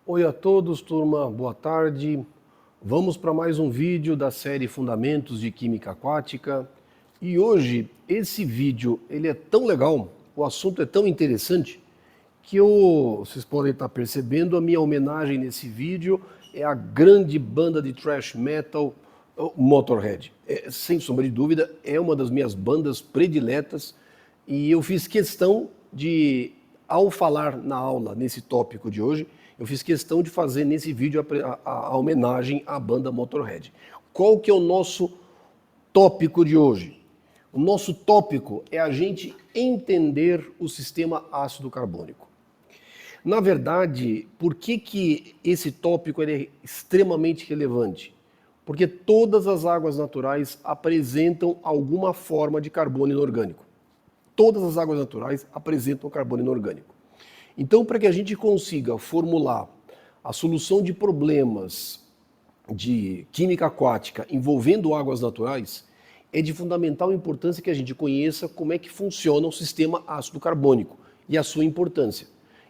Oi a todos, turma, boa tarde. Vamos para mais um vídeo da série Fundamentos de Química Aquática. E hoje, esse vídeo, ele é tão legal, o assunto é tão interessante, que vocês podem estar percebendo, a minha homenagem nesse vídeo é a grande banda de thrash metal Motorhead. Sem sombra de dúvida, é uma das minhas bandas prediletas e eu fiz questão de, ao falar na aula nesse tópico de hoje, eu fiz questão de fazer nesse vídeo a homenagem à banda Motorhead. Qual que é o nosso tópico de hoje? O nosso tópico é a gente entender o sistema ácido carbônico. Na verdade, por que esse tópico é extremamente relevante? Porque todas as águas naturais apresentam alguma forma de carbono inorgânico. Todas as águas naturais apresentam carbono inorgânico. Então, para que a gente consiga formular a solução de problemas de química aquática envolvendo águas naturais, é de fundamental importância que a gente conheça como é que funciona o sistema ácido carbônico e a sua importância.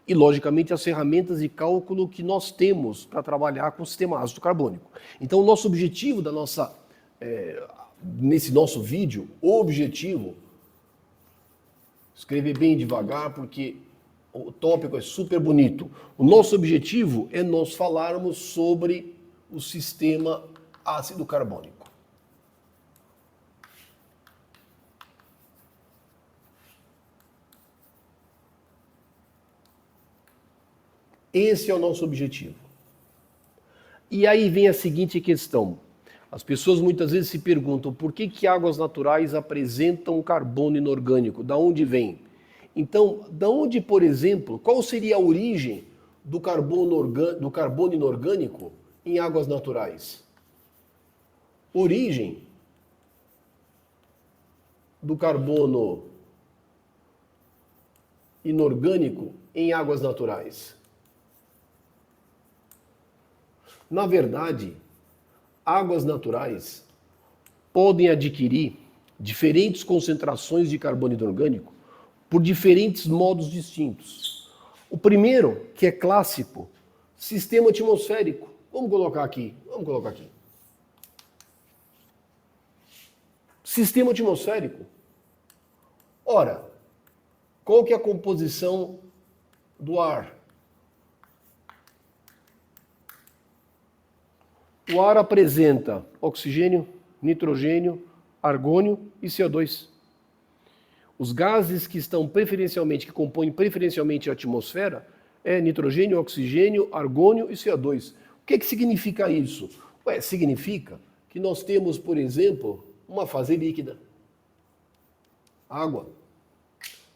E, logicamente, as ferramentas de cálculo que nós temos para trabalhar com o sistema ácido carbônico. Então, o nosso objetivo nesse nosso vídeo, o objetivo, escrever bem devagar porque o tópico é super bonito. O nosso objetivo é nós falarmos sobre o sistema ácido carbônico. Esse é o nosso objetivo. E aí vem a seguinte questão. As pessoas muitas vezes se perguntam por que águas naturais apresentam carbono inorgânico? Da onde vem? Então, da onde, por exemplo, qual seria a origem do carbono inorgânico em águas naturais? Origem do carbono inorgânico em águas naturais. Na verdade, águas naturais podem adquirir diferentes concentrações de carbono inorgânico por diferentes modos distintos. O primeiro, que é clássico, sistema atmosférico. Vamos colocar aqui. Sistema atmosférico. Ora, qual que é a composição do ar? O ar apresenta oxigênio, nitrogênio, argônio e CO2. Os gases que compõem preferencialmente a atmosfera é nitrogênio, oxigênio, argônio e CO2. O que significa isso? Significa que nós temos, por exemplo, uma fase líquida, água.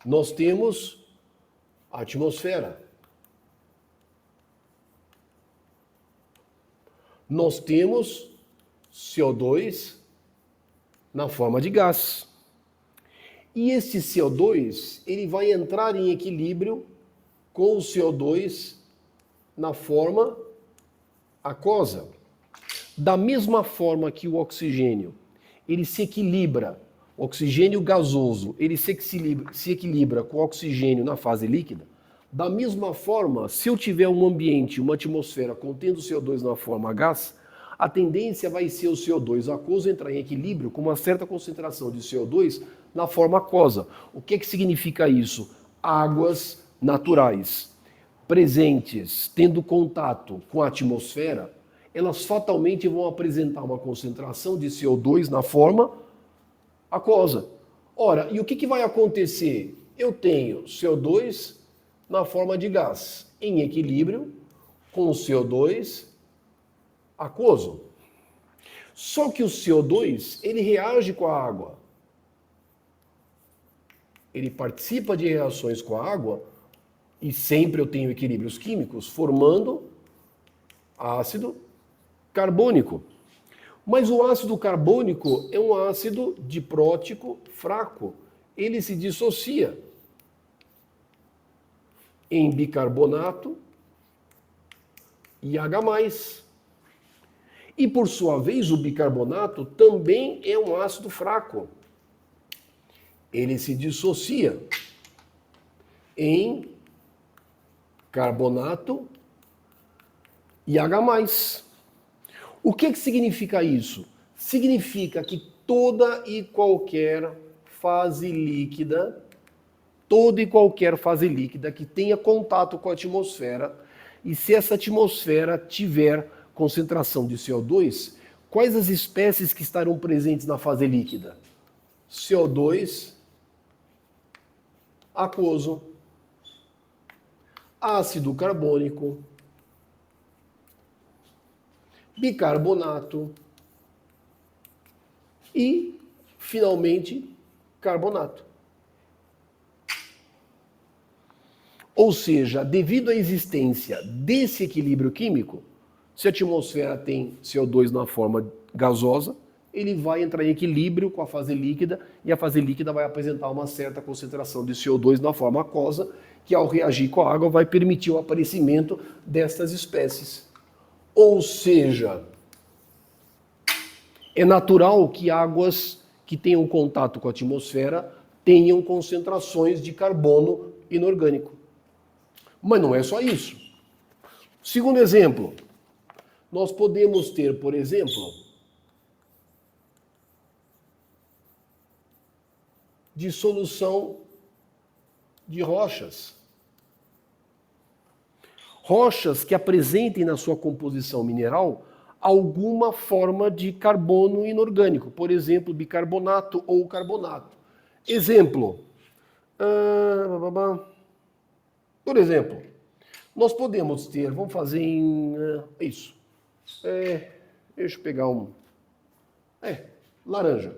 Nós temos a atmosfera. Nós temos CO2 na forma de gás. E esse CO2, ele vai entrar em equilíbrio com o CO2 na forma aquosa. Da mesma forma que o oxigênio, ele se equilibra, o oxigênio gasoso, ele se equilibra com o oxigênio na fase líquida. Da mesma forma, se eu tiver um ambiente, uma atmosfera contendo CO2 na forma gás, a tendência vai ser o CO2 aquoso entrar em equilíbrio com uma certa concentração de CO2 na forma aquosa. O que significa isso? Águas naturais presentes, tendo contato com a atmosfera, elas fatalmente vão apresentar uma concentração de CO2 na forma aquosa. Ora, e o que vai acontecer? Eu tenho CO2 na forma de gás, em equilíbrio com o CO2 aquoso. Só que o CO2, ele reage com a água. Ele participa de reações com a água e sempre eu tenho equilíbrios químicos formando ácido carbônico. Mas o ácido carbônico é um ácido diprótico fraco. Ele se dissocia em bicarbonato e H+. E por sua vez, o bicarbonato também é um ácido fraco. Ele se dissocia em carbonato e H+. O que significa isso? Significa que toda e qualquer fase líquida, que tenha contato com a atmosfera, e se essa atmosfera tiver concentração de CO2, quais as espécies que estarão presentes na fase líquida? CO2 aquoso, ácido carbônico, bicarbonato e, finalmente, carbonato. Ou seja, devido à existência desse equilíbrio químico, se a atmosfera tem CO2 na forma gasosa, ele vai entrar em equilíbrio com a fase líquida e a fase líquida vai apresentar uma certa concentração de CO2 na forma aquosa, que ao reagir com a água vai permitir o aparecimento destas espécies. Ou seja, é natural que águas que tenham contato com a atmosfera tenham concentrações de carbono inorgânico. Mas não é só isso. Segundo exemplo, nós podemos ter, por exemplo, dissolução de rochas. Rochas que apresentem na sua composição mineral alguma forma de carbono inorgânico, por exemplo, bicarbonato ou carbonato. Exemplo. Por exemplo, nós podemos ter, vamos fazer em isso. Deixa eu pegar laranja.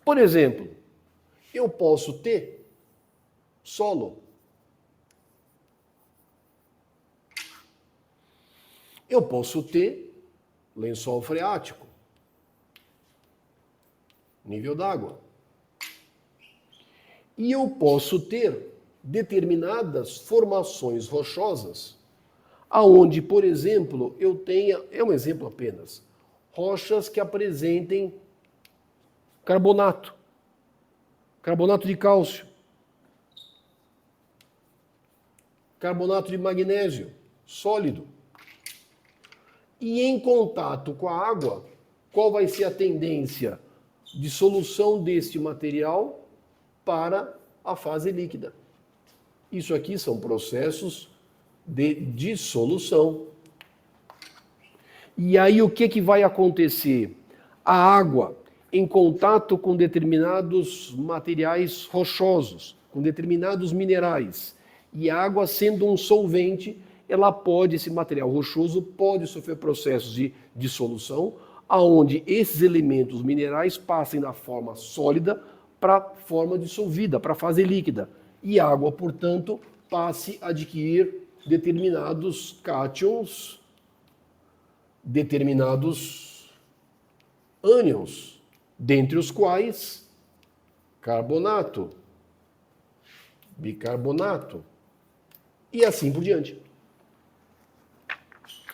Por exemplo, eu posso ter solo. Eu posso ter lençol freático, nível d'água. E eu posso ter determinadas formações rochosas, aonde, por exemplo, eu tenha, é um exemplo apenas, rochas que apresentem carbonato de cálcio, carbonato de magnésio, sólido. E em contato com a água, qual vai ser a tendência de solução deste material para a fase líquida? Isso aqui são processos de dissolução. E aí o que vai acontecer? A água, em contato com determinados materiais rochosos, com determinados minerais, e a água sendo um solvente, esse material rochoso pode sofrer processos de dissolução, aonde esses elementos minerais passem da forma sólida para a forma dissolvida, para a fase líquida. E a água, portanto, passe a adquirir determinados cátions, determinados ânions, dentre os quais carbonato, bicarbonato e assim por diante.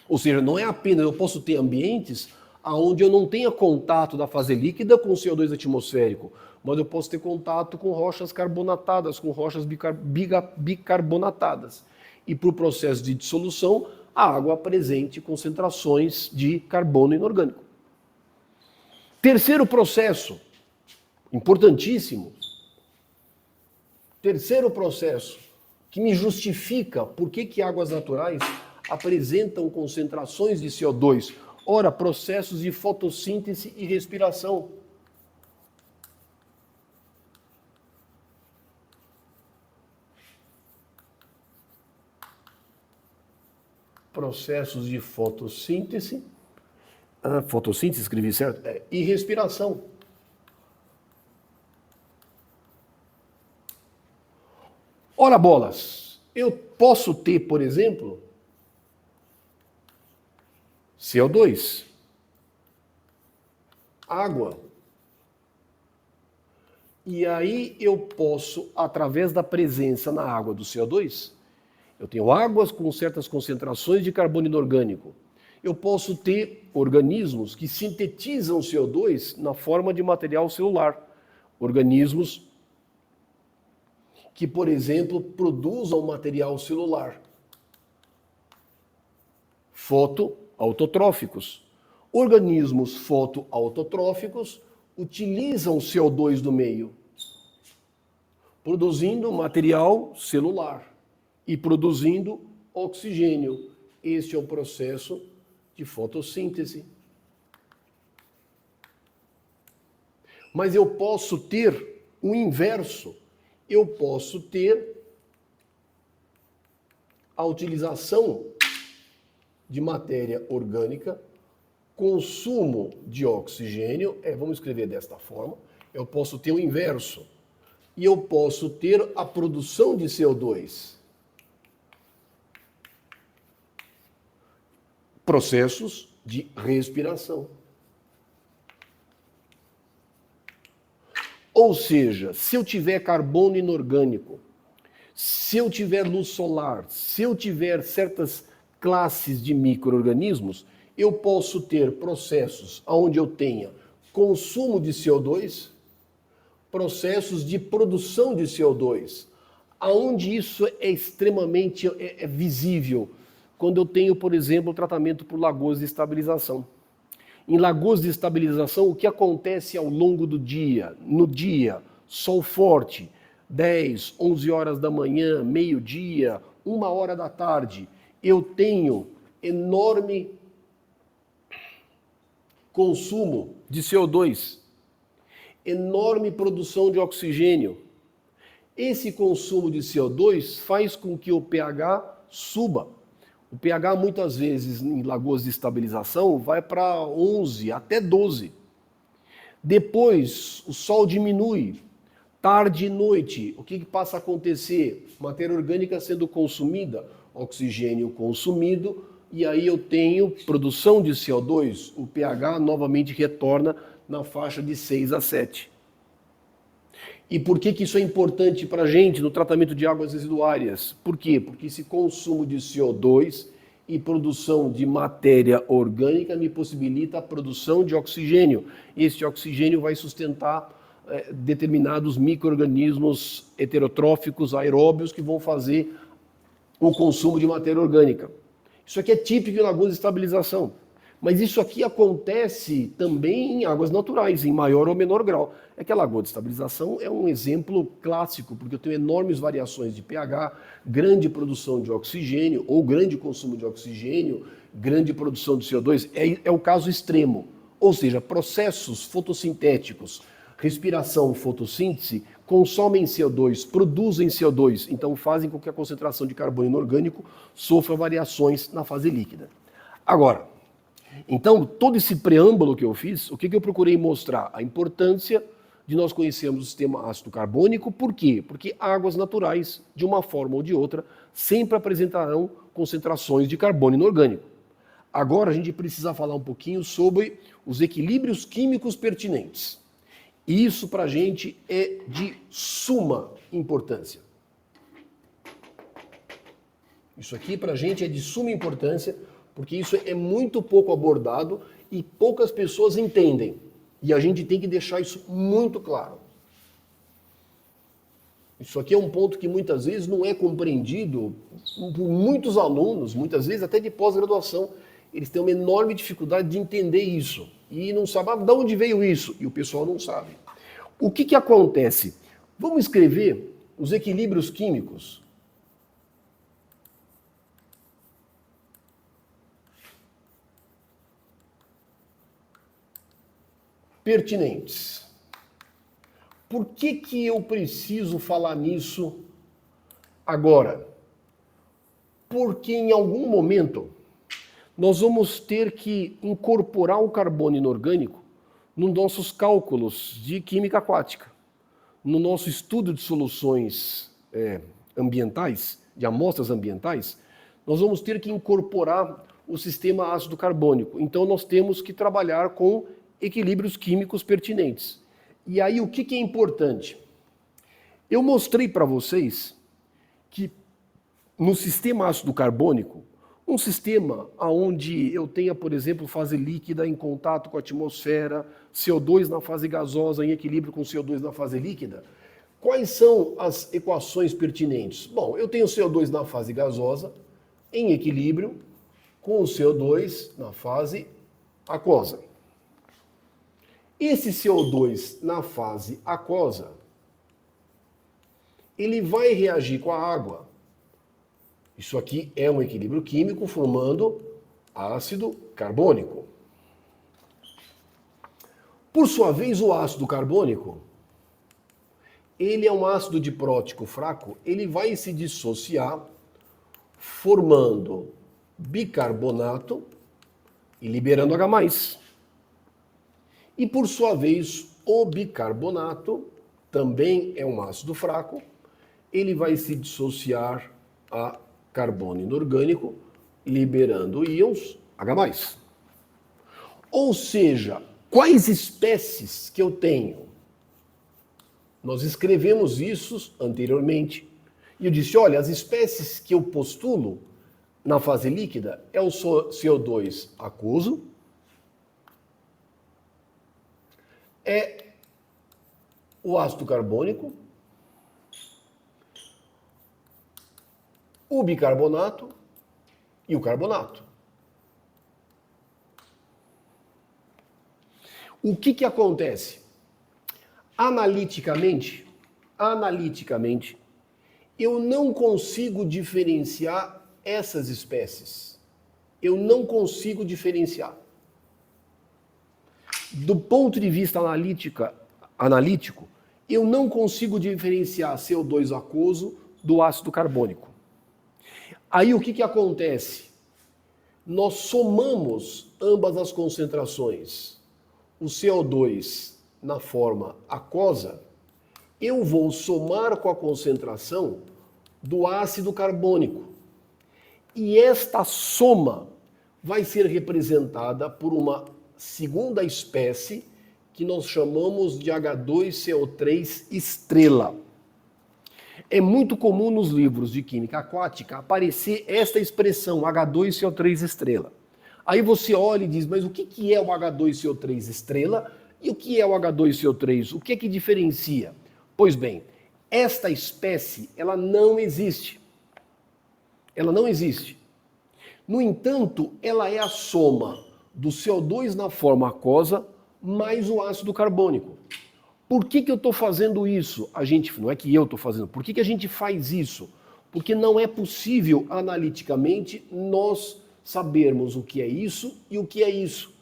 Ou seja, não é apenas eu posso ter ambientes onde eu não tenha contato da fase líquida com CO2 atmosférico, mas eu posso ter contato com rochas carbonatadas, com rochas bicarbonatadas. E para o processo de dissolução, a água apresente concentrações de carbono inorgânico. Terceiro processo, importantíssimo. Terceiro processo, que me justifica por que águas naturais apresentam concentrações de CO2. Ora, processos de fotossíntese e respiração. Processos de fotossíntese. Fotossíntese, escrevi certo? E respiração. Ora, bolas, eu posso ter, por exemplo, CO2, água. E aí eu posso, através da presença na água do CO2, eu tenho águas com certas concentrações de carbono inorgânico. Eu posso ter organismos que sintetizam CO2 na forma de material celular. Organismos que, por exemplo, produzam material celular. fotoautotróficos. Organismos fotoautotróficos utilizam CO2 do meio, produzindo material celular e produzindo oxigênio. Este é o processo de fotossíntese. Mas eu posso ter o inverso. Eu posso ter a utilização de matéria orgânica, consumo de oxigênio, vamos escrever desta forma, eu posso ter o inverso. E eu posso ter a produção de CO2. Processos de respiração. Ou seja, se eu tiver carbono inorgânico, se eu tiver luz solar, se eu tiver certas classes de micro-organismos, eu posso ter processos onde eu tenha consumo de CO2, processos de produção de CO2, aonde isso é extremamente visível, quando eu tenho, por exemplo, o tratamento por lagoas de estabilização. Em lagoas de estabilização, o que acontece ao longo do dia? No dia, sol forte, 10, 11 horas da manhã, meio-dia, 1 hora da tarde, eu tenho enorme consumo de CO2, enorme produção de oxigênio. Esse consumo de CO2 faz com que o pH suba. O pH, muitas vezes, em lagoas de estabilização, vai para 11 até 12. Depois, o sol diminui. Tarde e noite, o que passa a acontecer? Matéria orgânica sendo consumida, oxigênio consumido, e aí eu tenho produção de CO2. O pH novamente retorna na faixa de 6 a 7. E por que isso é importante para a gente no tratamento de águas residuárias? Por quê? Porque esse consumo de CO2 e produção de matéria orgânica me possibilita a produção de oxigênio. Esse oxigênio vai sustentar determinados micro-organismos heterotróficos, aeróbios, que vão fazer o consumo de matéria orgânica. Isso aqui é típico em lagoas de estabilização. Mas isso aqui acontece também em águas naturais, em maior ou menor grau. É que a lagoa de estabilização é um exemplo clássico, porque eu tenho enormes variações de pH, grande produção de oxigênio, ou grande consumo de oxigênio, grande produção de CO2. É o caso extremo. Ou seja, processos fotossintéticos, respiração, fotossíntese, consomem CO2, produzem CO2, então fazem com que a concentração de carbono inorgânico sofra variações na fase líquida. Agora, então, todo esse preâmbulo que eu fiz, o que eu procurei mostrar? A importância de nós conhecermos o sistema ácido carbônico. Por quê? Porque águas naturais, de uma forma ou de outra, sempre apresentarão concentrações de carbono inorgânico. Agora a gente precisa falar um pouquinho sobre os equilíbrios químicos pertinentes. E isso para a gente é de suma importância. Isso aqui para a gente é de suma importância, porque isso é muito pouco abordado e poucas pessoas entendem. E a gente tem que deixar isso muito claro. Isso aqui é um ponto que muitas vezes não é compreendido por muitos alunos, muitas vezes até de pós-graduação. Eles têm uma enorme dificuldade de entender isso. E não sabem de onde veio isso. E o pessoal não sabe. O que acontece? Vamos escrever os equilíbrios químicos. Pertinentes. Por que eu preciso falar nisso agora? Porque em algum momento nós vamos ter que incorporar o carbono inorgânico nos nossos cálculos de química aquática, no nosso estudo de soluções ambientais, de amostras ambientais, nós vamos ter que incorporar o sistema ácido carbônico. Então nós temos que trabalhar com equilíbrios químicos pertinentes. E aí o que é importante? Eu mostrei para vocês que no sistema ácido carbônico, um sistema onde eu tenha, por exemplo, fase líquida em contato com a atmosfera, CO2 na fase gasosa em equilíbrio com CO2 na fase líquida, quais são as equações pertinentes? Bom, eu tenho CO2 na fase gasosa em equilíbrio com o CO2 na fase aquosa. Esse CO2 na fase aquosa, ele vai reagir com a água. Isso aqui é um equilíbrio químico formando ácido carbônico. Por sua vez, o ácido carbônico, ele é um ácido diprótico fraco, ele vai se dissociar formando bicarbonato e liberando H+. E por sua vez, o bicarbonato também é um ácido fraco, ele vai se dissociar a carbono inorgânico, liberando íons H+. Ou seja, quais espécies que eu tenho? Nós escrevemos isso anteriormente. E eu disse, olha, as espécies que eu postulo na fase líquida é o CO2 aquoso, é o ácido carbônico, o bicarbonato e o carbonato. O que acontece? Analiticamente, eu não consigo diferenciar essas espécies. Eu não consigo diferenciar. Do ponto de vista analítico, eu não consigo diferenciar CO2 aquoso do ácido carbônico. Aí o que acontece? Nós somamos ambas as concentrações. O CO2 na forma aquosa, eu vou somar com a concentração do ácido carbônico. E esta soma vai ser representada por uma segunda espécie que nós chamamos de H2CO3 estrela. É muito comum nos livros de química aquática aparecer esta expressão H2CO3 estrela. Aí você olha e diz, mas o que é o H2CO3 estrela e o que é o H2CO3? O que é que diferencia? Pois bem, esta espécie, ela não existe. Ela não existe. No entanto, ela é a soma do CO2 na forma aquosa mais o ácido carbônico. Por que eu estou fazendo isso? Não é que eu estou fazendo. Por que a gente faz isso? Porque não é possível, analiticamente, nós sabermos o que é isso e o que é isso.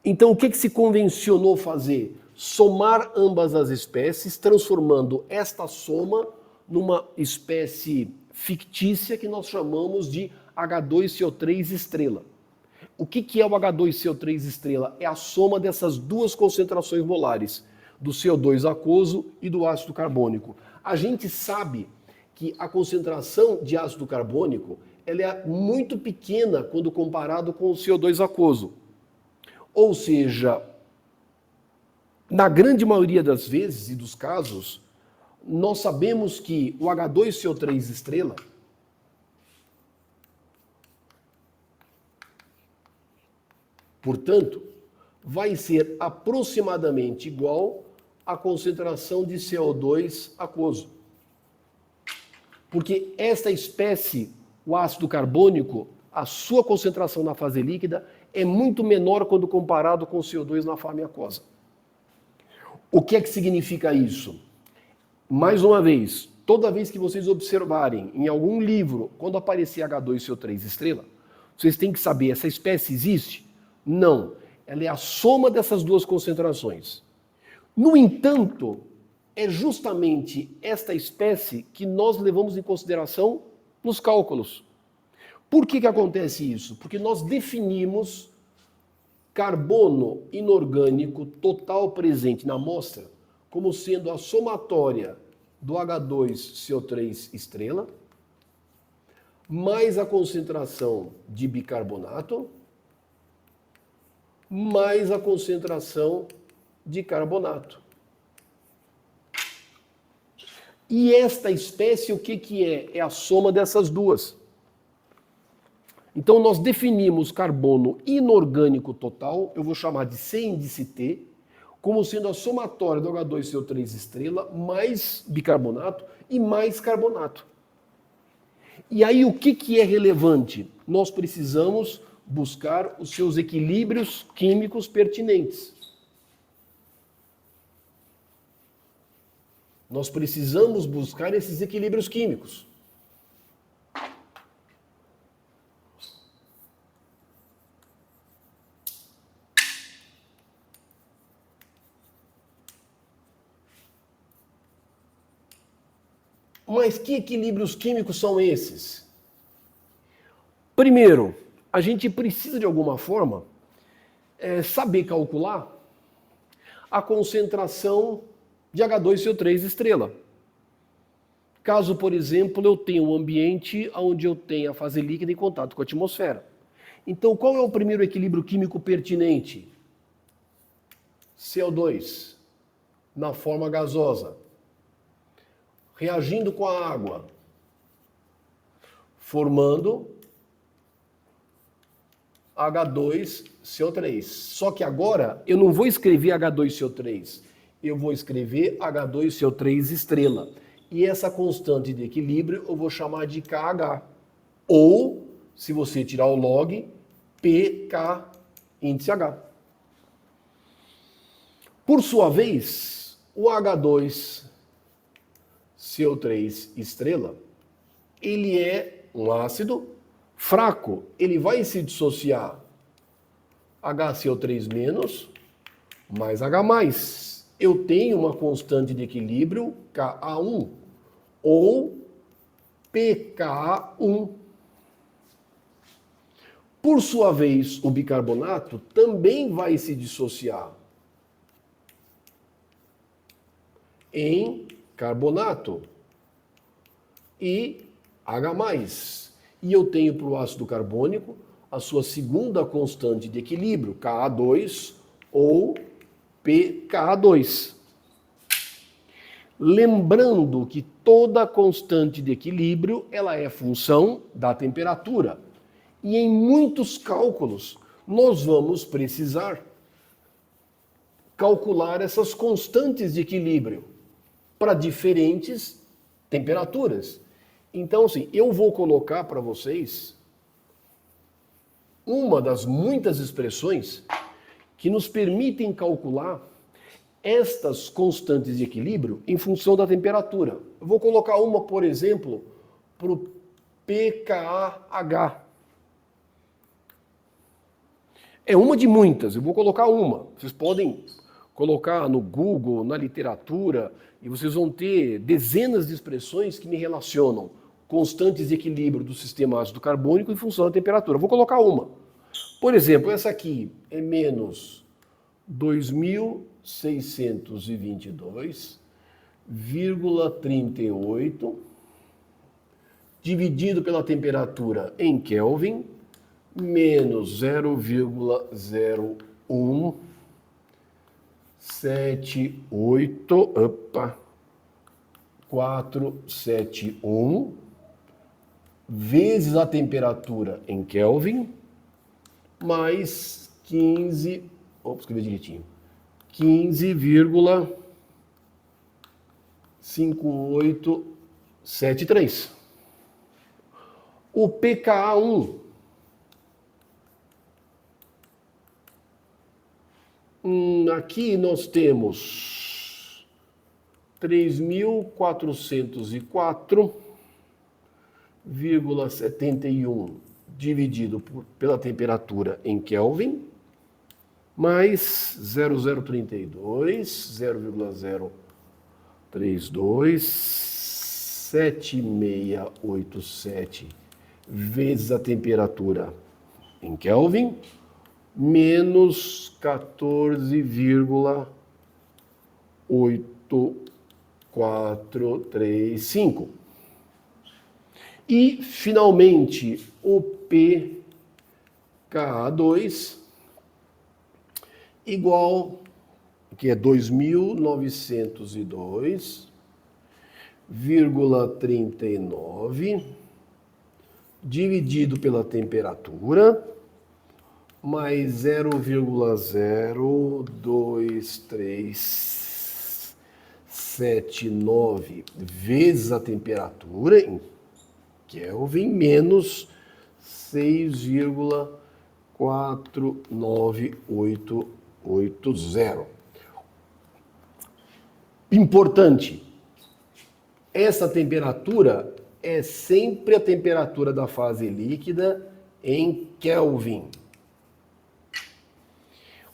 Então, o que se convencionou fazer? Somar ambas as espécies, transformando esta soma numa espécie fictícia que nós chamamos de H2CO3 estrela. O que é o H2CO3 estrela? É a soma dessas duas concentrações molares, do CO2 aquoso e do ácido carbônico. A gente sabe que a concentração de ácido carbônico ela é muito pequena quando comparado com o CO2 aquoso. Ou seja, na grande maioria das vezes e dos casos, nós sabemos que o H2CO3 estrela portanto, vai ser aproximadamente igual à concentração de CO2 aquoso. Porque esta espécie, o ácido carbônico, a sua concentração na fase líquida é muito menor quando comparado com o CO2 na fase aquosa. O que é que significa isso? Mais uma vez, toda vez que vocês observarem em algum livro, quando aparecer H2CO3 estrela, vocês têm que saber, essa espécie existe? Não, ela é a soma dessas duas concentrações. No entanto, é justamente esta espécie que nós levamos em consideração nos cálculos. Por que acontece isso? Porque nós definimos carbono inorgânico total presente na amostra como sendo a somatória do H2CO3 estrela mais a concentração de bicarbonato mais a concentração de carbonato. E esta espécie, o que é? É a soma dessas duas. Então, nós definimos carbono inorgânico total, eu vou chamar de C índice T, como sendo a somatória do H2CO3 estrela mais bicarbonato e mais carbonato. E aí o que é relevante? Nós precisamos buscar os seus equilíbrios químicos pertinentes. Nós precisamos buscar esses equilíbrios químicos. Mas que equilíbrios químicos são esses? Primeiro, a gente precisa de alguma forma saber calcular a concentração de H2CO3 estrela. Caso, por exemplo, eu tenha um ambiente onde eu tenha a fase líquida em contato com a atmosfera. Então, qual é o primeiro equilíbrio químico pertinente? CO2, na forma gasosa, reagindo com a água, formando H2CO3. Só que agora eu não vou escrever H2CO3, eu vou escrever H2CO3 estrela. E essa constante de equilíbrio eu vou chamar de KH. Ou, se você tirar o log, pK índice H. Por sua vez, o H2CO3 estrela, ele é um ácido fraco. Ele vai se dissociar HCO3- mais H+. Eu tenho uma constante de equilíbrio Ka1 ou pKa1. Por sua vez, o bicarbonato também vai se dissociar em carbonato e H+. E eu tenho para o ácido carbônico a sua segunda constante de equilíbrio, Ka2 ou pKa2. Lembrando que toda constante de equilíbrio ela é função da temperatura. E em muitos cálculos nós vamos precisar calcular essas constantes de equilíbrio para diferentes temperaturas. Então, assim, eu vou colocar para vocês uma das muitas expressões que nos permitem calcular estas constantes de equilíbrio em função da temperatura. Eu vou colocar uma, por exemplo, para o pKH. É uma de muitas, eu vou colocar uma. Vocês podem colocar no Google, na literatura, e vocês vão ter dezenas de expressões que me relacionam constantes de equilíbrio do sistema ácido carbônico em função da temperatura. Eu vou colocar uma. Por exemplo, essa aqui é menos 2622,38 dividido pela temperatura em Kelvin, menos 0,0178 vezes a temperatura em Kelvin, mais 15, vou escrever direitinho, 15,5873. O pKa1 aqui nós temos 3.404,71 dividido pela temperatura em Kelvin, mais 0,032, 0,032, 7687 vezes a temperatura em Kelvin, menos 14,8435. E, finalmente, o pKa2 igual, que é 2902,39 dividido pela temperatura, mais 0,02379 vezes a temperatura em Kelvin menos 6,49880. Importante, essa temperatura é sempre a temperatura da fase líquida em Kelvin.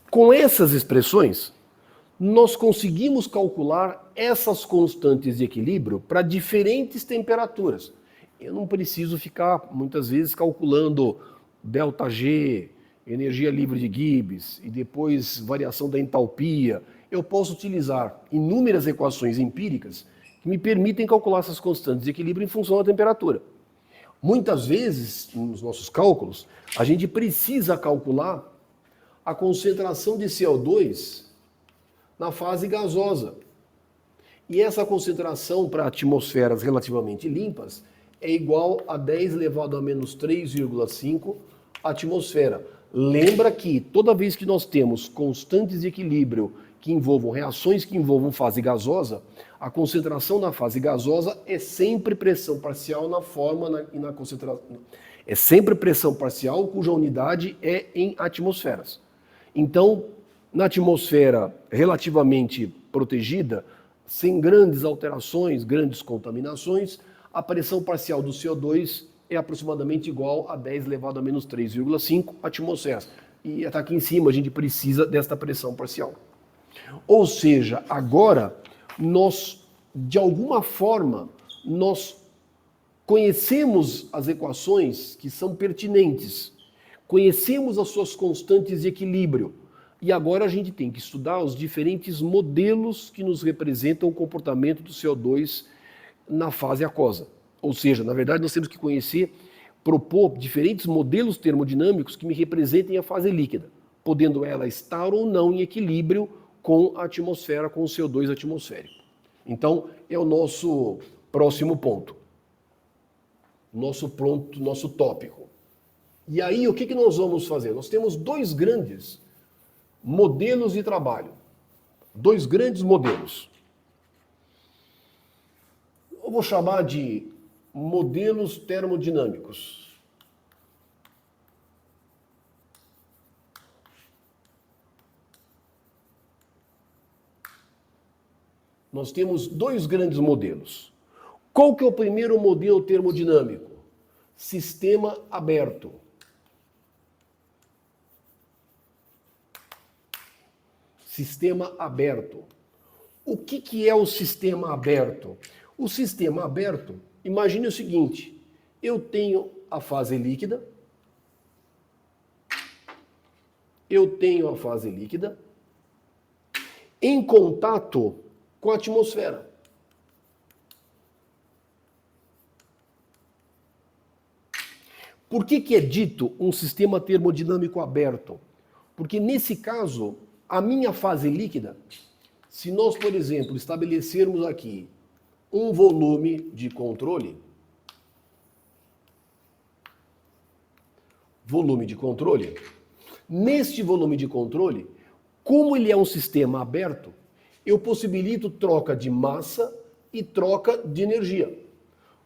Com essas expressões, nós conseguimos calcular essas constantes de equilíbrio para diferentes temperaturas. Eu não preciso ficar, muitas vezes, calculando ΔG, energia livre de Gibbs, e depois variação da entalpia. Eu posso utilizar inúmeras equações empíricas que me permitem calcular essas constantes de equilíbrio em função da temperatura. Muitas vezes, nos nossos cálculos, a gente precisa calcular a concentração de CO2 na fase gasosa. E essa concentração para atmosferas relativamente limpas é igual a 10 elevado a menos 3,5 atmosfera. Lembra que toda vez que nós temos constantes de equilíbrio que envolvam reações que envolvam fase gasosa, a concentração na fase gasosa é sempre pressão parcial na forma e na concentração. É sempre pressão parcial cuja unidade é em atmosferas. Então, na atmosfera relativamente protegida, sem grandes alterações, grandes contaminações, a pressão parcial do CO2 é aproximadamente igual a 10 elevado a menos 3,5 atmosferas. E está aqui em cima, a gente precisa desta pressão parcial. Ou seja, agora, nós, de alguma forma, nós conhecemos as equações que são pertinentes, conhecemos as suas constantes de equilíbrio, e agora a gente tem que estudar os diferentes modelos que nos representam o comportamento do CO2 na fase aquosa. Ou seja, na verdade, nós temos que conhecer, propor diferentes modelos termodinâmicos que me representem a fase líquida, podendo ela estar ou não em equilíbrio com a atmosfera, com o CO2 atmosférico. Então, é o nosso próximo ponto. Nosso tópico. E aí, o que nós vamos fazer? Nós temos dois grandes modelos de trabalho. Dois grandes modelos. Eu vou chamar de modelos termodinâmicos. Nós temos dois grandes modelos. Qual que é o primeiro modelo termodinâmico? Sistema aberto. Sistema aberto. O que é o sistema aberto? O sistema aberto, imagine o seguinte, eu tenho a fase líquida, em contato com a atmosfera. Por que é dito um sistema termodinâmico aberto? Porque nesse caso, a minha fase líquida, se nós, por exemplo, estabelecermos aqui um volume de controle, neste volume de controle, como ele é um sistema aberto, eu possibilito troca de massa e troca de energia.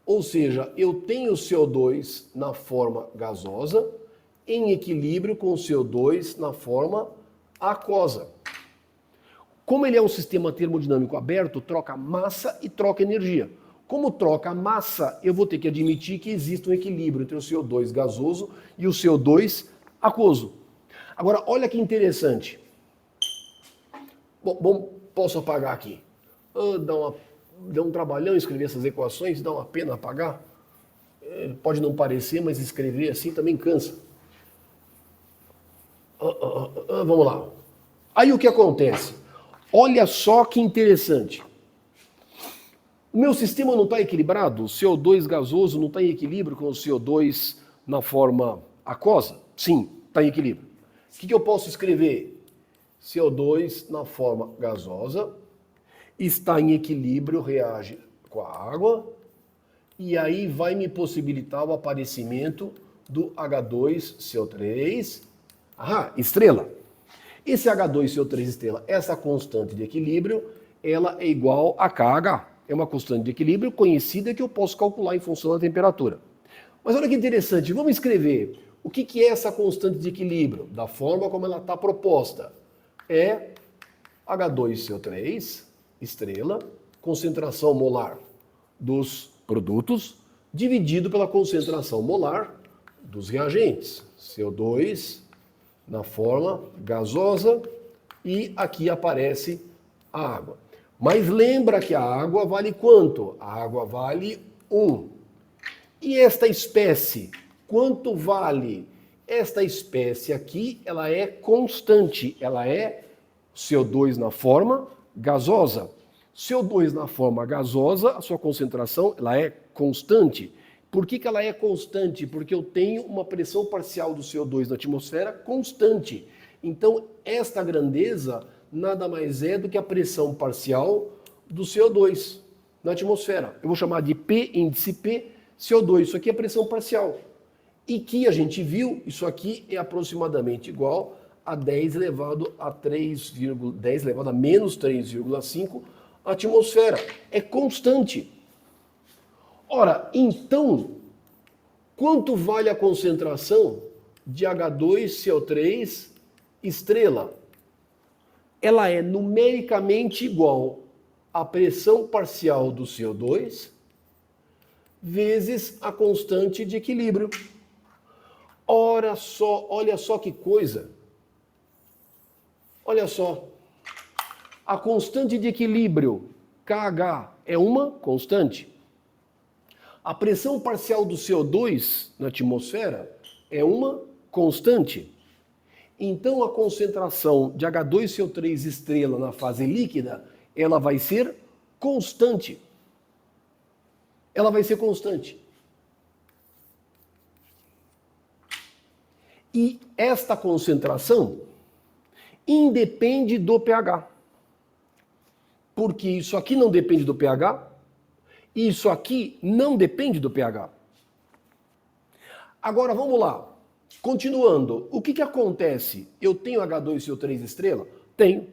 Ou seja, eu tenho CO2 na forma gasosa em equilíbrio com o CO2 na forma aquosa. Como ele é um sistema termodinâmico aberto, troca massa e troca energia. Como troca massa, eu vou ter que admitir que existe um equilíbrio entre o CO2 gasoso e o CO2 aquoso. Agora, olha que interessante. Bom, posso apagar aqui. Dá um trabalhão escrever essas equações, dá uma pena apagar. Pode não parecer, mas escrever assim também cansa. Vamos lá. Aí o que acontece? Olha só que interessante. O meu sistema não está equilibrado? O CO2 gasoso não está em equilíbrio com o CO2 na forma aquosa? Sim, está em equilíbrio. O que eu posso escrever? CO2 na forma gasosa está em equilíbrio, reage com a água, e aí vai me possibilitar o aparecimento do H2CO3, estrela. Esse H2CO3 estrela, essa constante de equilíbrio, ela é igual a KH. É uma constante de equilíbrio conhecida que eu posso calcular em função da temperatura. Mas olha que interessante, vamos escrever o que é essa constante de equilíbrio, da forma como ela está proposta. É H2CO3, estrela, concentração molar dos produtos, dividido pela concentração molar dos reagentes. CO2 na forma gasosa e aqui aparece a água. Mas lembra que a água vale quanto? A água vale 1. E esta espécie, quanto vale? Esta espécie aqui, ela é constante, ela é CO2 na forma gasosa. CO2 na forma gasosa, a sua concentração, ela é constante. Por que ela é constante? Porque eu tenho uma pressão parcial do CO2 na atmosfera constante. Então, esta grandeza nada mais é do que a pressão parcial do CO2 na atmosfera. Eu vou chamar de P, índice P, CO2. Isso aqui é pressão parcial. E que a gente viu, isso aqui é aproximadamente igual a 10 elevado a 10 elevado a menos 3,5 atmosfera. É constante. Ora, então, quanto vale a concentração de H2CO3 estrela? Ela é numericamente igual à pressão parcial do CO2 vezes a constante de equilíbrio. Olha só que coisa. Olha só. A constante de equilíbrio, KH, é uma constante. A pressão parcial do CO2 na atmosfera é uma constante. Então a concentração de H2CO3 estrela na fase líquida, ela vai ser constante. Ela vai ser constante. E esta concentração independe do pH. Porque isso aqui não depende do pH, e isso aqui não depende do pH. Agora vamos lá. Continuando, o que acontece? Eu tenho H2CO3 estrela? Tenho. O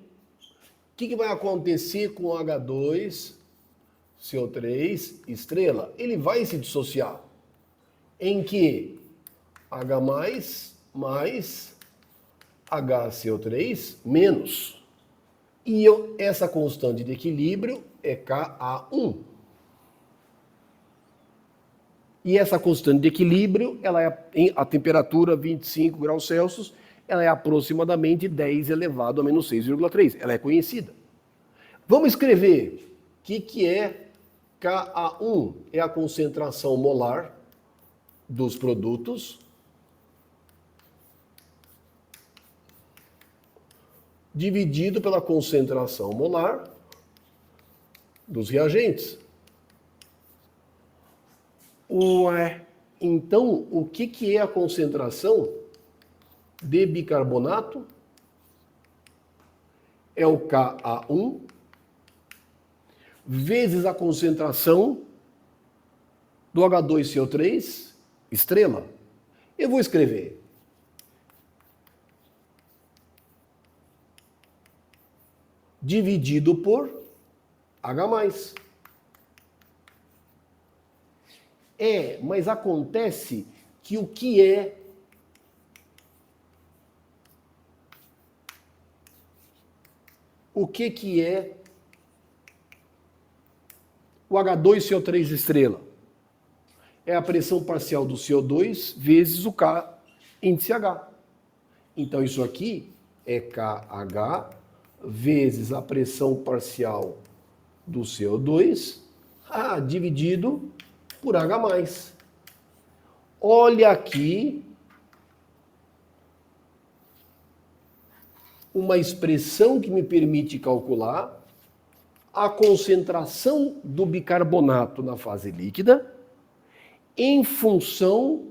que vai acontecer com H2CO3 estrela? Ele vai se dissociar. Em que H mais HCO3 menos. E essa constante de equilíbrio é Ka1. E essa constante de equilíbrio, ela é a temperatura 25 graus Celsius, ela é aproximadamente 10 elevado a menos 6,3. Ela é conhecida. Vamos escrever o que é Ka1. É a concentração molar dos produtos dividido pela concentração molar dos reagentes. Ué, então o que é a concentração de bicarbonato? É o Ka1 vezes a concentração do H2CO3 estrela. Eu vou escrever dividido por H+. Mas acontece que o que é o H2CO3 estrela? É a pressão parcial do CO2 vezes o K índice H. Então isso aqui é KH vezes a pressão parcial do CO2 dividido por H+. Olha aqui uma expressão que me permite calcular a concentração do bicarbonato na fase líquida em função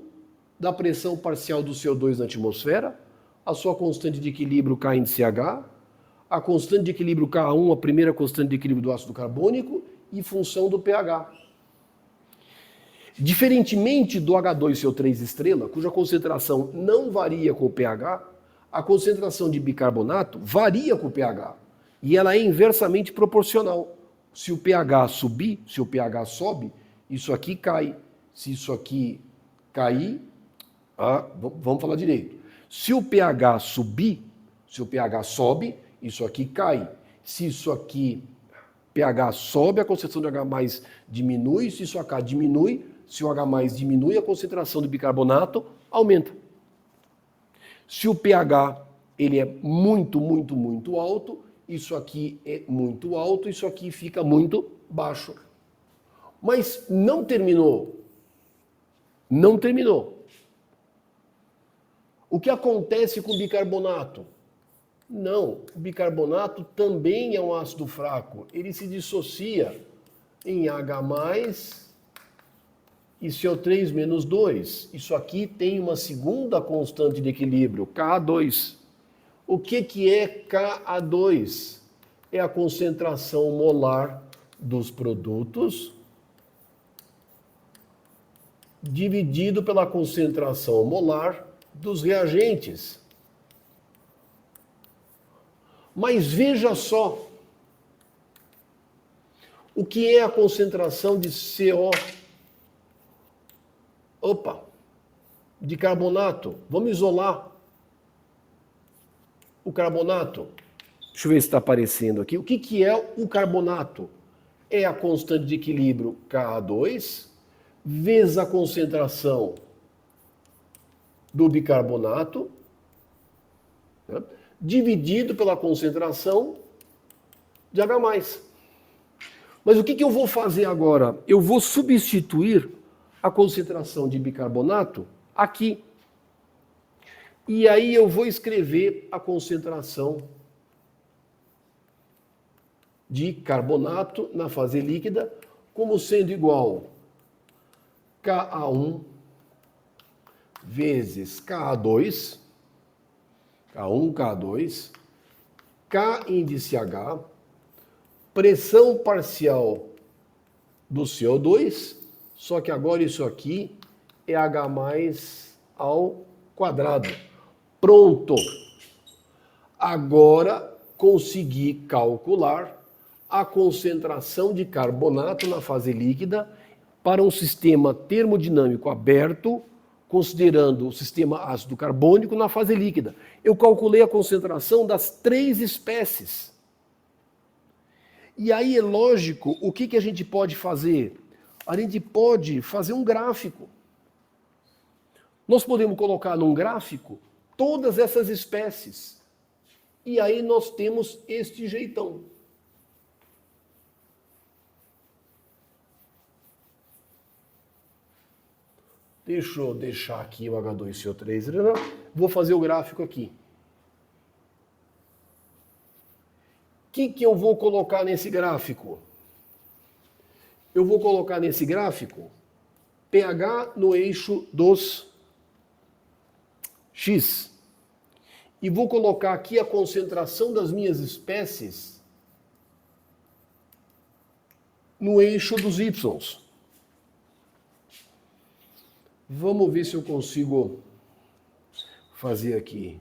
da pressão parcial do CO2 na atmosfera, a sua constante de equilíbrio K índice H, a constante de equilíbrio K1, a primeira constante de equilíbrio do ácido carbônico, e função do pH. Diferentemente do H2CO3 estrela, cuja concentração não varia com o pH, a concentração de bicarbonato varia com o pH. E ela é inversamente proporcional. Se o pH subir, se o pH sobe, isso aqui cai. Se isso aqui cair, vamos falar direito. Se o pH subir, se o pH sobe, isso aqui cai. Se isso aqui, pH sobe, a concentração de H+ diminui. Se isso H diminui, se o H+ diminui, a concentração de bicarbonato aumenta. Se o pH ele é muito, muito, muito alto, isso aqui é muito alto, isso aqui fica muito baixo. Mas não terminou. Não terminou. O que acontece com o bicarbonato? Não, o bicarbonato também é um ácido fraco. Ele se dissocia em H+ e CO3-2. Isso aqui tem uma segunda constante de equilíbrio, Ka2. O que é Ka2? É a concentração molar dos produtos dividido pela concentração molar dos reagentes. Mas veja só, o que é a concentração de CO? De carbonato. Vamos isolar o carbonato. Deixa eu ver se está aparecendo aqui. O que é o carbonato? É a constante de equilíbrio Ka2 vezes a concentração do bicarbonato, né, dividido pela concentração de H+. Mas o que eu vou fazer agora? Eu vou substituir a concentração de bicarbonato aqui. E aí eu vou escrever a concentração de carbonato na fase líquida como sendo igual Ka1 vezes Ka2, K1, K2, K índice H, pressão parcial do CO2, só que agora isso aqui é H+ ao quadrado. Pronto! Agora consegui calcular a concentração de carbonato na fase líquida para um sistema termodinâmico aberto, considerando o sistema ácido carbônico na fase líquida. Eu calculei a concentração das 3 espécies. E aí é lógico, o que a gente pode fazer? A gente pode fazer um gráfico. Nós podemos colocar num gráfico todas essas espécies. E aí nós temos este jeitão. Deixa eu deixar aqui o H2CO3. Vou fazer o gráfico aqui. O que eu vou colocar nesse gráfico? Eu vou colocar nesse gráfico pH no eixo dos X. E vou colocar aqui a concentração das minhas espécies no eixo dos Y. Vamos ver se eu consigo fazer aqui.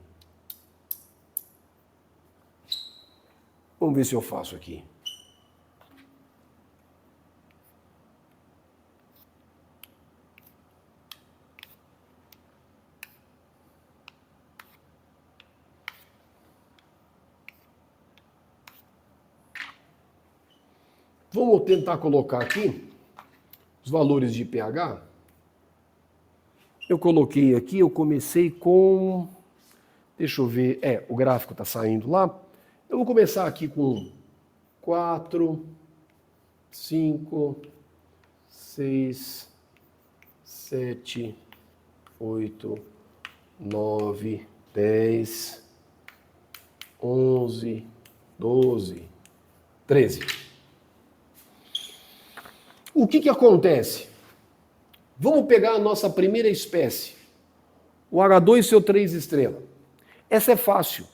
Vamos ver se eu faço aqui. Vamos tentar colocar aqui os valores de pH. Eu coloquei aqui, eu comecei com... Deixa eu ver, o gráfico está saindo lá. Eu vou começar aqui com 4, 5, 6, 7, 8, 9, 10, 11, 12, 13. O que acontece? Vamos pegar a nossa primeira espécie, o H2CO3 estrela. Essa é fácil.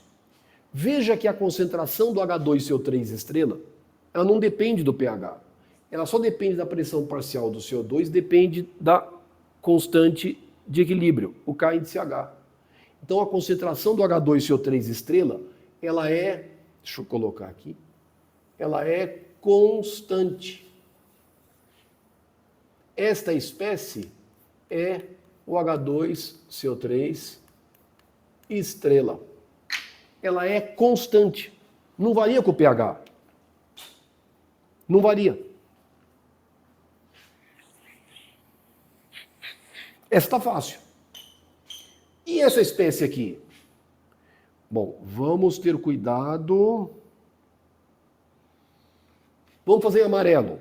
Veja que a concentração do H2CO3 estrela, ela não depende do pH. Ela só depende da pressão parcial do CO2, depende da constante de equilíbrio, o K índice H. Então a concentração do H2CO3 estrela, ela é, deixa eu colocar aqui, ela é constante. Esta espécie é o H2CO3 estrela. Ela é constante. Não varia com o pH. Não varia. Essa está fácil. E essa espécie aqui? Bom, vamos ter cuidado. Vamos fazer em amarelo.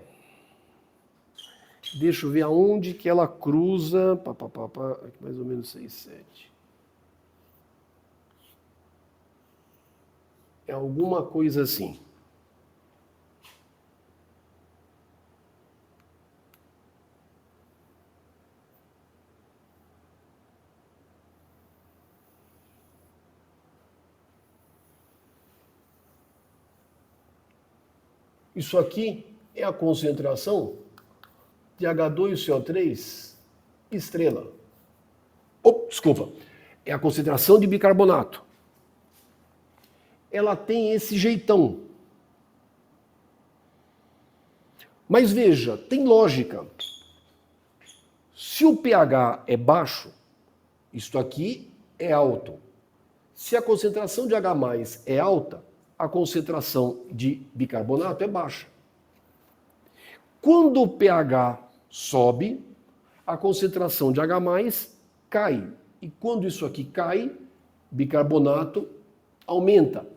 Deixa eu ver aonde que ela cruza. Aqui mais ou menos 6, 7. É alguma coisa assim. Isso aqui é a concentração de H2CO3 estrela. Desculpa. É a concentração de bicarbonato. Ela tem esse jeitão. Mas veja, tem lógica. Se o pH é baixo, isto aqui é alto. Se a concentração de H+ é alta, a concentração de bicarbonato é baixa. Quando o pH sobe, a concentração de H+ cai. E quando isso aqui cai, bicarbonato aumenta.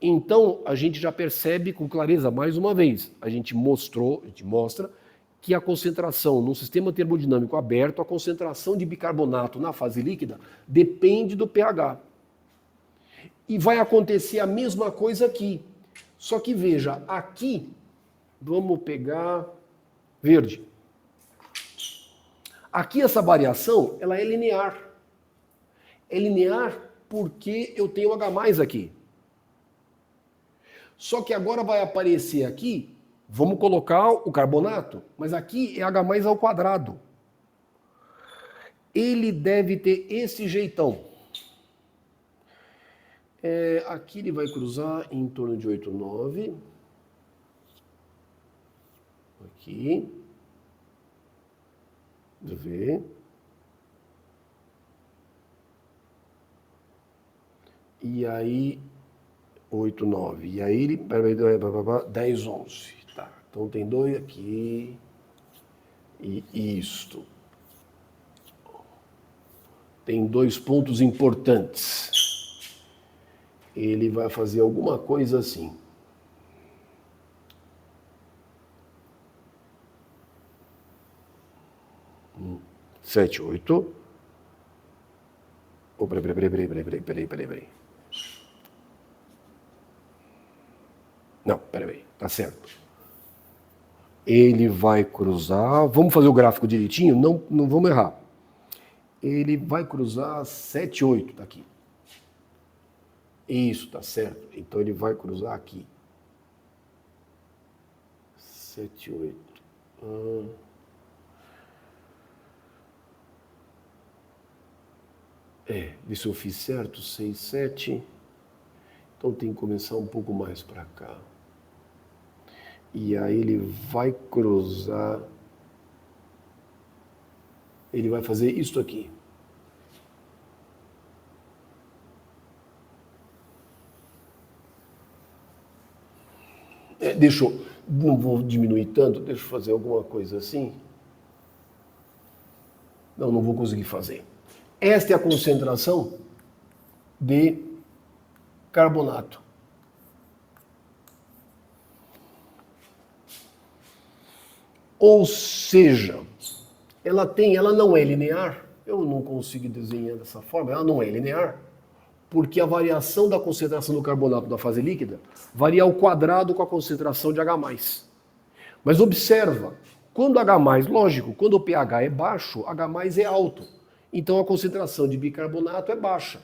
Então, a gente já percebe com clareza, mais uma vez, a gente mostra que a concentração no sistema termodinâmico aberto, a concentração de bicarbonato na fase líquida depende do pH. E vai acontecer a mesma coisa aqui. Só que veja, aqui, vamos pegar verde. Aqui essa variação, ela é linear. É linear porque eu tenho H+ aqui. Só que agora vai aparecer aqui, vamos colocar o carbonato, mas aqui é H+ ao quadrado. Ele deve ter esse jeitão. Aqui ele vai cruzar em torno de 8, 9. Aqui. Deixa eu ver. E aí, 8, 9. E aí ele... 10, 11. Tá. Então tem 2 aqui. E isto. Tem 2 pontos importantes. Ele vai fazer alguma coisa assim. Sete, 8. Oh, peraí. Não, peraí, tá certo. Ele vai cruzar. Vamos fazer o gráfico direitinho? Não vamos errar. Ele vai cruzar 7, 8, tá aqui. Isso, tá certo. Então ele vai cruzar aqui. 7, 8. Vê se eu fiz certo. 6, 7. Então tem que começar um pouco mais para cá. E aí ele vai cruzar. Ele vai fazer isto aqui. Não vou diminuir tanto, deixa eu fazer alguma coisa assim. Não vou conseguir fazer. Esta é a concentração de carbonato. Ou seja, ela não é linear. Eu não consigo desenhar dessa forma, ela não é linear. Porque a variação da concentração do carbonato na fase líquida varia ao quadrado com a concentração de H+. Mas observa, quando H+, lógico, quando o pH é baixo, H+ é alto. Então a concentração de bicarbonato é baixa.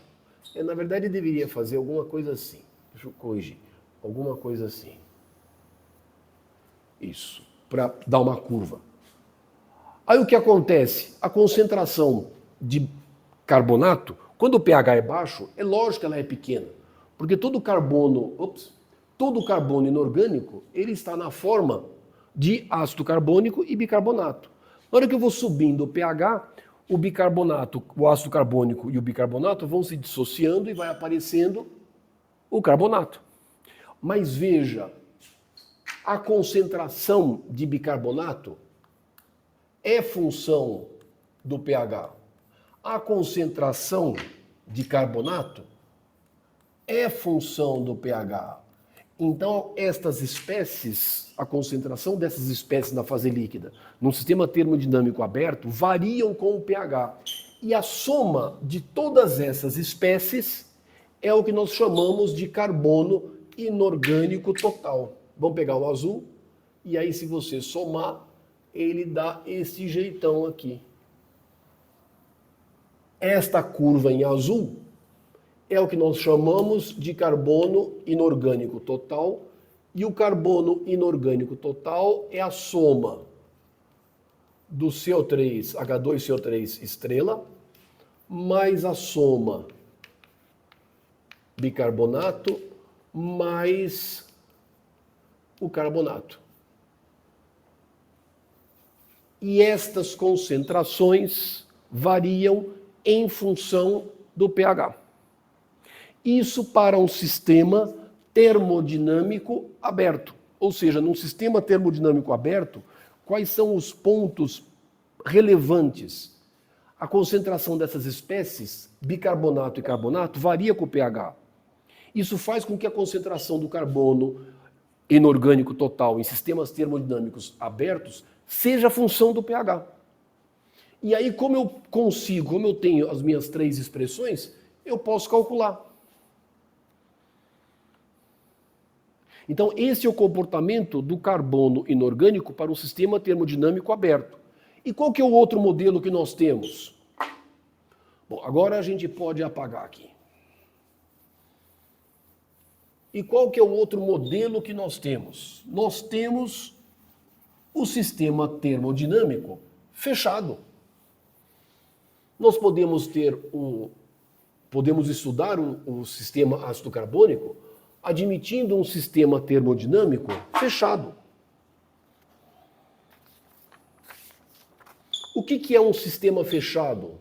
Na verdade, deveria fazer alguma coisa assim. Deixa eu corrigir. Alguma coisa assim. Isso, para dar uma curva. Aí o que acontece? A concentração de carbonato, quando o pH é baixo, é lógico que ela é pequena. Porque todo carbono inorgânico, ele está na forma de ácido carbônico e bicarbonato. Na hora que eu vou subindo o pH, o bicarbonato, o ácido carbônico e o bicarbonato vão se dissociando e vai aparecendo o carbonato. Mas veja, a concentração de bicarbonato é função do pH. A concentração de carbonato é função do pH. Então, estas espécies, a concentração dessas espécies na fase líquida, num sistema termodinâmico aberto, variam com o pH. E a soma de todas essas espécies é o que nós chamamos de carbono inorgânico total. Vamos pegar o azul, e aí se você somar, ele dá esse jeitão aqui. Esta curva em azul é o que nós chamamos de carbono inorgânico total, e o carbono inorgânico total é a soma do CO3, H2CO3 estrela, mais a soma bicarbonato, mais o carbonato. E estas concentrações variam em função do pH. Isso para um sistema termodinâmico aberto. Ou seja, num sistema termodinâmico aberto, quais são os pontos relevantes? A concentração dessas espécies, bicarbonato e carbonato, varia com o pH. Isso faz com que a concentração do carbono inorgânico total em sistemas termodinâmicos abertos seja função do pH. E aí, como eu tenho as minhas três expressões, eu posso calcular. Então, esse é o comportamento do carbono inorgânico para um sistema termodinâmico aberto. E qual que é o outro modelo que nós temos? Bom, agora a gente pode apagar aqui. E qual que é o outro modelo que nós temos? Nós temos o sistema termodinâmico fechado. Nós podemos estudar o sistema ácido carbônico admitindo um sistema termodinâmico fechado. O que é um sistema fechado?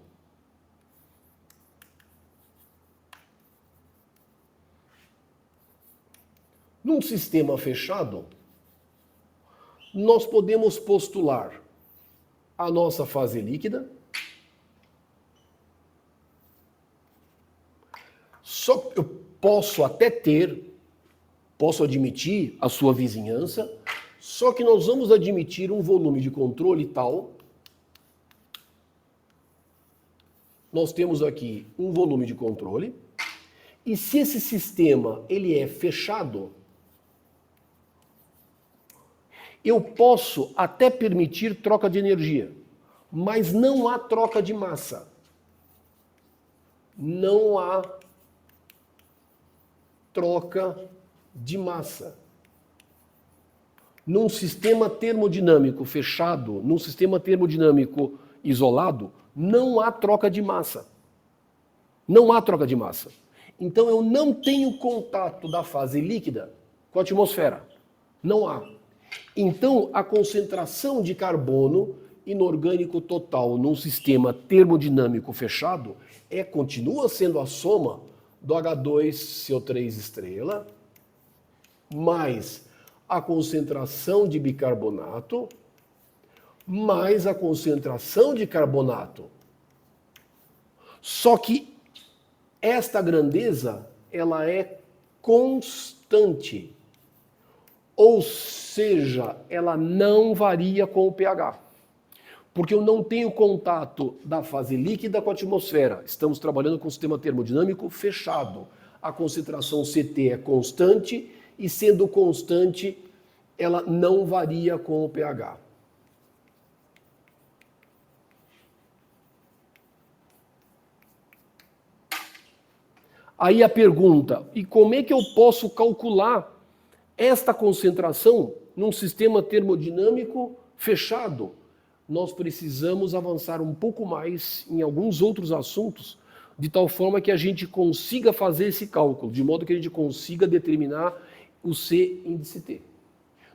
Num sistema fechado, nós podemos postular a nossa fase líquida, eu posso admitir a sua vizinhança, só que nós vamos admitir um volume de controle tal. Nós temos aqui um volume de controle, e se esse sistema ele é fechado, eu posso até permitir troca de energia, mas não há troca de massa. Não há troca de massa. Num sistema termodinâmico fechado, num sistema termodinâmico isolado, não há troca de massa. Não há troca de massa. Então eu não tenho contato da fase líquida com a atmosfera. Não há. Então a concentração de carbono inorgânico total num sistema termodinâmico fechado continua sendo a soma do H2CO3 estrela mais a concentração de bicarbonato mais a concentração de carbonato. Só que esta grandeza, ela é constante. Ou seja, ela não varia com o pH. Porque eu não tenho contato da fase líquida com a atmosfera. Estamos trabalhando com um sistema termodinâmico fechado. A concentração CT é constante e, sendo constante, ela não varia com o pH. Aí a pergunta, e como é que eu posso calcular esta concentração num sistema termodinâmico fechado? Nós precisamos avançar um pouco mais em alguns outros assuntos, de tal forma que a gente consiga fazer esse cálculo, de modo que a gente consiga determinar o C índice T.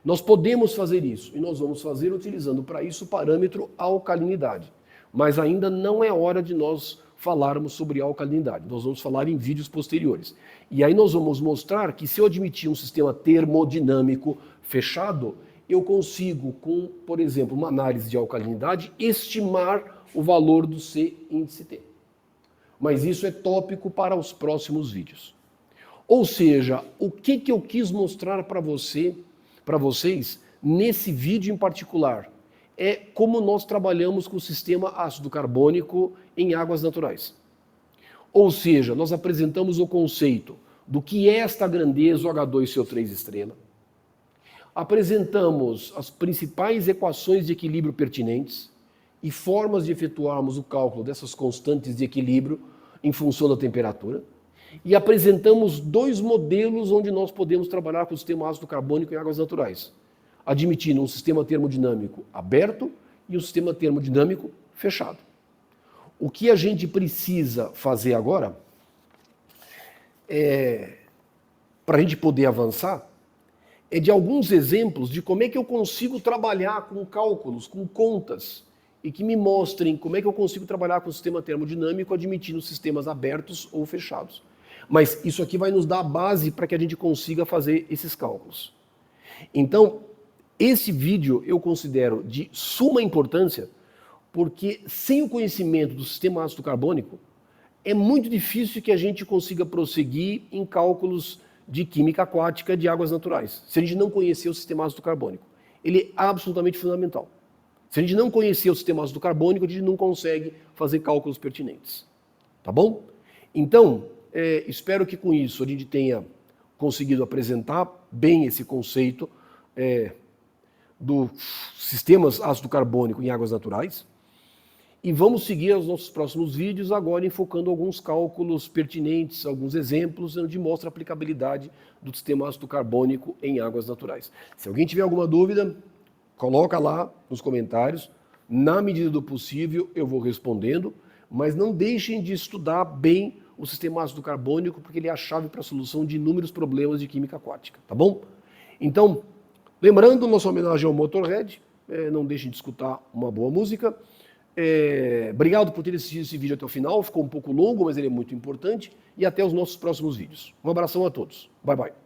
Nós podemos fazer isso, e nós vamos fazer utilizando para isso o parâmetro alcalinidade. mas ainda não é hora de nós falarmos sobre alcalinidade. Nós vamos falar em vídeos posteriores. E aí nós vamos mostrar que se eu admitir um sistema termodinâmico fechado, eu consigo, com, por exemplo, uma análise de alcalinidade, estimar o valor do C índice T. Mas isso é tópico para os próximos vídeos. Ou seja, o que eu quis mostrar para vocês nesse vídeo em particular é como nós trabalhamos com o sistema ácido carbônico em águas naturais. Ou seja, nós apresentamos o conceito do que é esta grandeza, o H2CO3 estrela. Apresentamos as principais equações de equilíbrio pertinentes e formas de efetuarmos o cálculo dessas constantes de equilíbrio em função da temperatura. E apresentamos dois modelos onde nós podemos trabalhar com o sistema ácido carbônico em águas naturais, admitindo um sistema termodinâmico aberto e um sistema termodinâmico fechado. O que a gente precisa fazer agora, para a gente poder avançar, é de alguns exemplos de como é que eu consigo trabalhar com cálculos, com contas, e que me mostrem como é que eu consigo trabalhar com o sistema termodinâmico admitindo sistemas abertos ou fechados. Mas isso aqui vai nos dar a base para que a gente consiga fazer esses cálculos. Então, esse vídeo eu considero de suma importância, porque sem o conhecimento do sistema ácido carbônico, é muito difícil que a gente consiga prosseguir em cálculos de química aquática de águas naturais, se a gente não conhecer o sistema ácido carbônico. Ele é absolutamente fundamental. Se a gente não conhecer o sistema ácido carbônico, a gente não consegue fazer cálculos pertinentes. Tá bom? Então, espero que com isso a gente tenha conseguido apresentar bem esse conceito dos sistemas ácido carbônico em águas naturais. E vamos seguir os nossos próximos vídeos agora enfocando alguns cálculos pertinentes, alguns exemplos onde mostra a aplicabilidade do sistema ácido carbônico em águas naturais. Se alguém tiver alguma dúvida, coloca lá nos comentários. Na medida do possível eu vou respondendo, mas não deixem de estudar bem o sistema ácido carbônico, porque ele é a chave para a solução de inúmeros problemas de química aquática, tá bom? Então, lembrando nossa homenagem ao Motorhead, não deixem de escutar uma boa música. Obrigado por ter assistido esse vídeo até o final, ficou um pouco longo, mas ele é muito importante, e até os nossos próximos vídeos. Um abração a todos. Bye, bye.